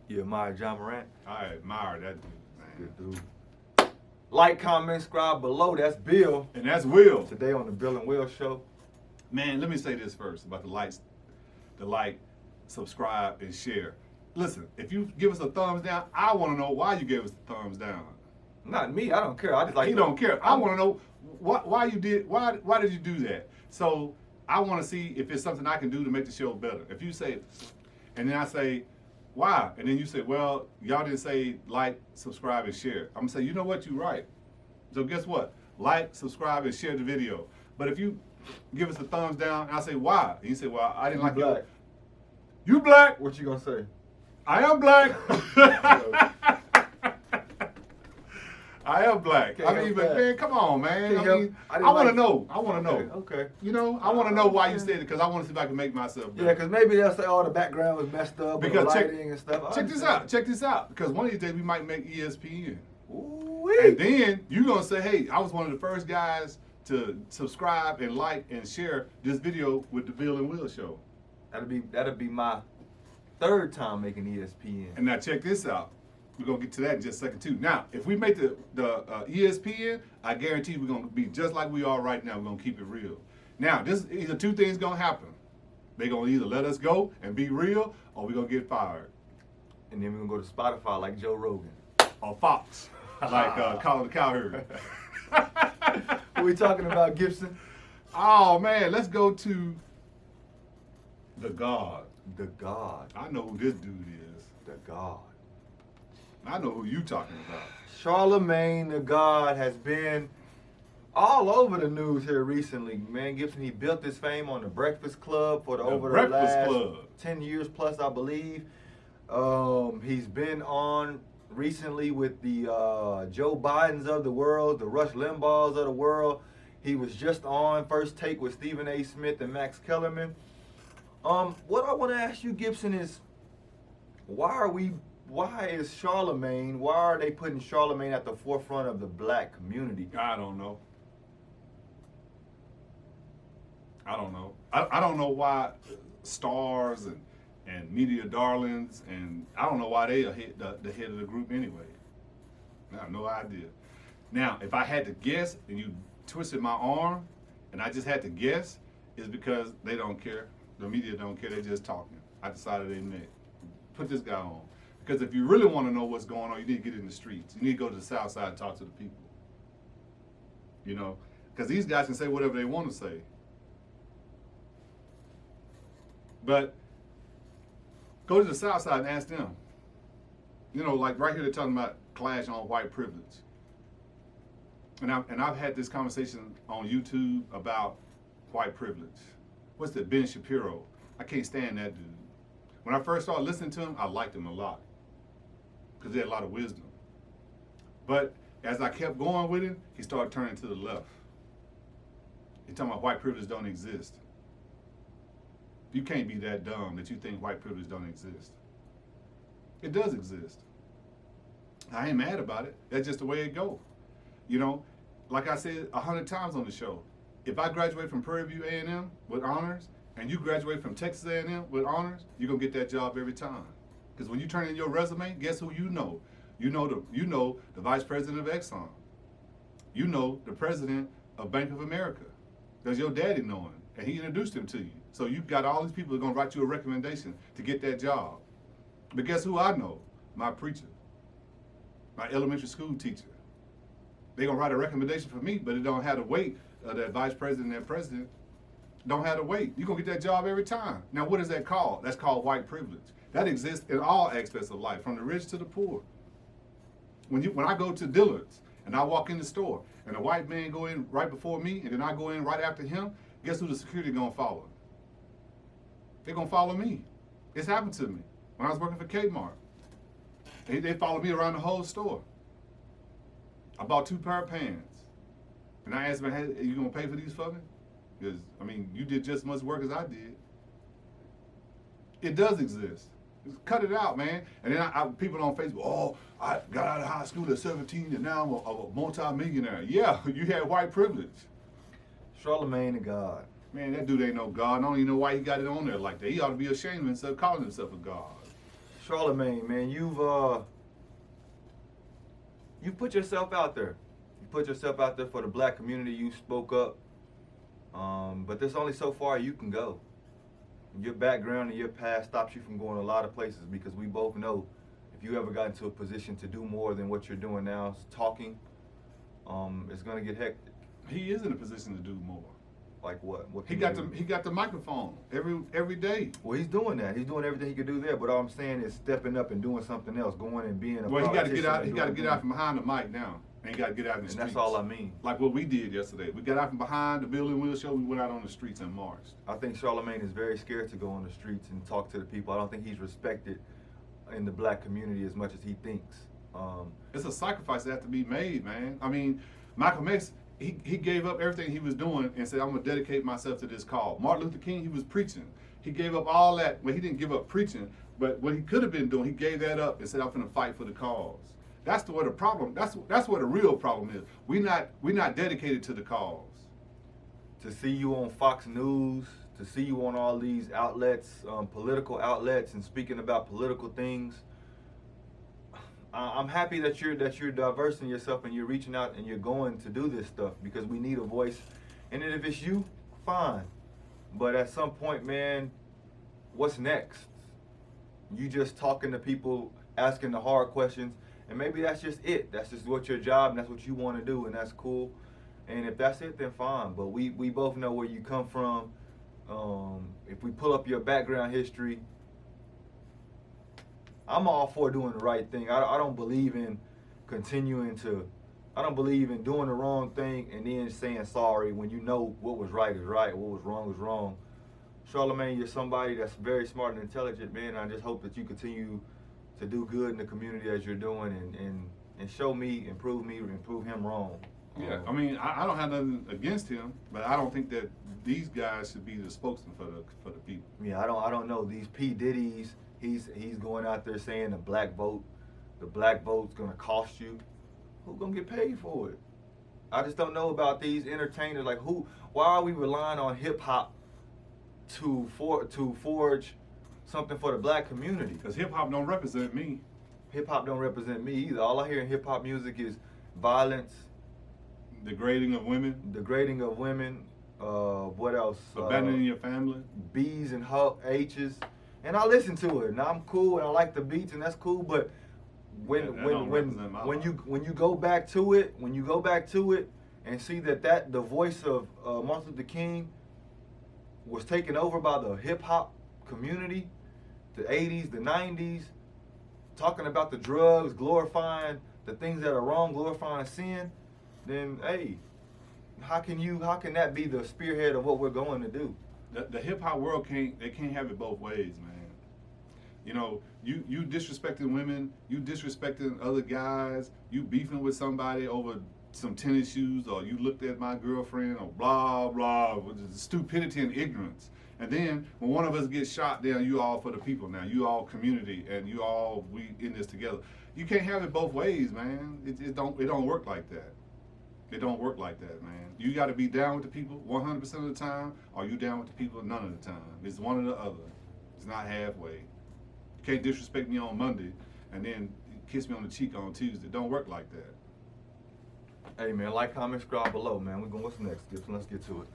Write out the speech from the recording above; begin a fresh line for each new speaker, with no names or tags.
You admire John Morant?
I admire that dude, man.
Good dude. Like, comment, subscribe below. That's Bill.
And that's Will.
Today on the Bill and Will Show.
Man, let me say this first about the like, subscribe, and share. Listen, if you give us a thumbs down, I want to know why you gave us the thumbs down.
Not me. I don't care. I just like.
He don't care. I want to know why you did. Why did you do that? So I want to see if it's something I can do to make the show better. If you say, and then I say, why? And then you say, well, y'all didn't say like, subscribe, and share. I'm gonna say, you know what? You're right. So guess what? Like, subscribe, and share the video. But if you give us a thumbs down, and I say, why? And you say, well, I didn't like
black.
You black?
What you gonna say?
I am black. I am black.
Can't
I mean, but
that.
man, come on, man. I want to
like
know. I want to know.
Okay.
You know, I want to know why you said it because I want to see if I can make myself better.
Yeah, because maybe they'll say, oh, the background was messed up, because the lighting and stuff.
Check this out. Check this out. Because one of these days we might make ESPN.
Ooh-wee.
And then you're going to say, hey, I was one of the first guys to subscribe and like and share this video with the Bill and Will Show.
That'll be my third time making ESPN.
And now check this out. We're going to get to that in just a second, too. Now, if we make the ESPN, I guarantee we're going to be just like we are right now. We're going to keep it real. Now, either two things going to happen. They're going to either let us go and be real, or we're going to get fired.
And then we're going to go to Spotify like Joe Rogan.
Or Fox, like Colin the Cowherd.
What we talking about, Gibson?
Oh, man, let's go to the God.
The God.
I know who this dude is.
The God.
I know who you talking about.
Charlamagne the God has been all over the news here recently. Man, Gibson, he built his fame on the Breakfast Club for over the last 10 years plus, I believe. He's been on recently with the Joe Bidens of the world, the Rush Limbaughs of the world. He was just on First Take with Stephen A. Smith and Max Kellerman. What I want to ask you, Gibson, is why is Charlamagne, why are they putting Charlamagne at the forefront of the black community?
I don't know. I don't know why stars and media darlings, and I don't know why they are the head of the group anyway. I have no idea. Now, if I had to guess, and you twisted my arm, and I just had to guess, it's because they don't care. The media don't care. They're just talking. I decided they met. Put this guy on. Because if you really want to know what's going on, you need to get in the streets. You need to go to the South Side and talk to the people. You know? Because these guys can say whatever they want to say. But go to the South Side and ask them. You know, like right here they're talking about clash on white privilege. And I've had this conversation on YouTube about white privilege. What's that? Ben Shapiro. I can't stand that dude. When I first started listening to him, I liked him a lot because he had a lot of wisdom. But as I kept going with him, he started turning to the left. He's talking about white privilege don't exist. You can't be that dumb that you think white privilege don't exist. It does exist. I ain't mad about it. That's just the way it goes. You know, like I said 100 times on the show, if I graduate from Prairie View A&M with honors, and you graduate from Texas A&M with honors, you're gonna get that job every time. Because when you turn in your resume, guess who you know? You know the vice president of Exxon. You know the president of Bank of America. Does your daddy know him? And he introduced him to you. So you've got all these people who are gonna write you a recommendation to get that job. But guess who I know? My preacher, my elementary school teacher. They're gonna write a recommendation for me, but it don't have to wait. That vice president and president don't have to wait. You're going to get that job every time. Now, what is that called? That's called white privilege. That exists in all aspects of life, from the rich to the poor. When I go to Dillard's and I walk in the store and a white man go in right before me and then I go in right after him, guess who the security going to follow? They're going to follow me. It's happened to me when I was working for Kmart. They followed me around the whole store. I bought 2 pair of pants. And I asked him, hey, are you going to pay for these for me? Because, I mean, you did just as much work as I did. It does exist. Just cut it out, man. And then people on Facebook, oh, I got out of high school at 17 and now I'm a multi-millionaire. Yeah, you had white privilege.
Charlamagne the God.
Man, that dude ain't no God. I don't even know why he got it on there like that. He ought to be ashamed of himself calling himself a God.
Charlamagne, man, you've put yourself out there. You put yourself out there for the black community. You spoke up, but there's only so far you can go. Your background and your past stops you from going a lot of places, because we both know if you ever got into a position to do more than what you're doing now, talking, it's gonna get hectic.
He is in a position to do more.
Like what? What
He
can
got the microphone every day.
Well, he's doing that. He's doing everything he could do there. But all I'm saying is stepping up and doing something else, going and being a
Well, he got to
politician
get out.
and
He got to
doing
get out from behind the mic now, and he got to get out in the
And
streets.
that's all I mean.
Like what we did yesterday. We got out from behind the Building Wheel Show. We went out on the streets and marched.
I think Charlamagne is very scared to go on the streets and talk to the people. I don't think he's respected in the black community as much as he thinks.
It's a sacrifice that has to be made, man. I mean, Malcolm X, he gave up everything he was doing and said, I'm going to dedicate myself to this cause. Martin Luther King, he was preaching. He gave up all that. Well, he didn't give up preaching, but what he could have been doing, he gave that up and said, I'm going to fight for the cause. That's where the problem, that's where the real problem is. We're not dedicated to the cause.
To see you on Fox News, to see you on all these outlets, political outlets, and speaking about political things, I'm happy that you're diversing yourself and you're reaching out and you're going to do this stuff, because we need a voice. And then if it's you, fine. But at some point, man, what's next? You just talking to people, asking the hard questions, and maybe that's just it. That's just what your job and that's what you want to do, and that's cool. And if that's it, then fine. But we both know where you come from. If we pull up your background history, I'm all for doing the right thing. I don't believe in I don't believe in doing the wrong thing and then saying sorry when you know what was right is right, what was wrong is wrong. Charlamagne, you're somebody that's very smart and intelligent, man. I just hope that you continue to do good in the community as you're doing, and show me, improve him wrong.
Yeah, I mean, I don't have nothing against him, but I don't think that these guys should be the spokesman for the people.
Yeah, I don't know. These P. Diddy's, he's going out there saying the black vote's gonna cost you. Who's gonna get paid for it? I just don't know about these entertainers. Like, why are we relying on hip hop to forge something for the black community?
Because hip hop don't represent me.
Hip hop don't represent me either. All I hear in hip hop music is violence,
Degrading of women.
What else?
Abandoning your family.
B's and H's. And I listen to it, and I'm cool, and I like the beats, and that's cool. But when you go back to it, and see that the voice of Martin Luther King was taken over by the hip hop community, the 80s, the 90s, talking about the drugs, glorifying the things that are wrong, glorifying sin, then hey, how can that be the spearhead of what we're going to do?
The hip hop world can't have it both ways, man. You know, you disrespecting women, you disrespecting other guys, you beefing with somebody over some tennis shoes, or you looked at my girlfriend, or blah blah, with stupidity and ignorance. And then when one of us gets shot down, you all for the people now. You all community, and we in this together. You can't have it both ways, man. It don't work like that. It don't work like that, man. You got to be down with the people 100% of the time, or you down with the people none of the time. It's one or the other. It's not halfway. You can't disrespect me on Monday and then kiss me on the cheek on Tuesday. It don't work like that.
Hey man, like, comment, subscribe below, man. What's next, Gibson? Let's get to it.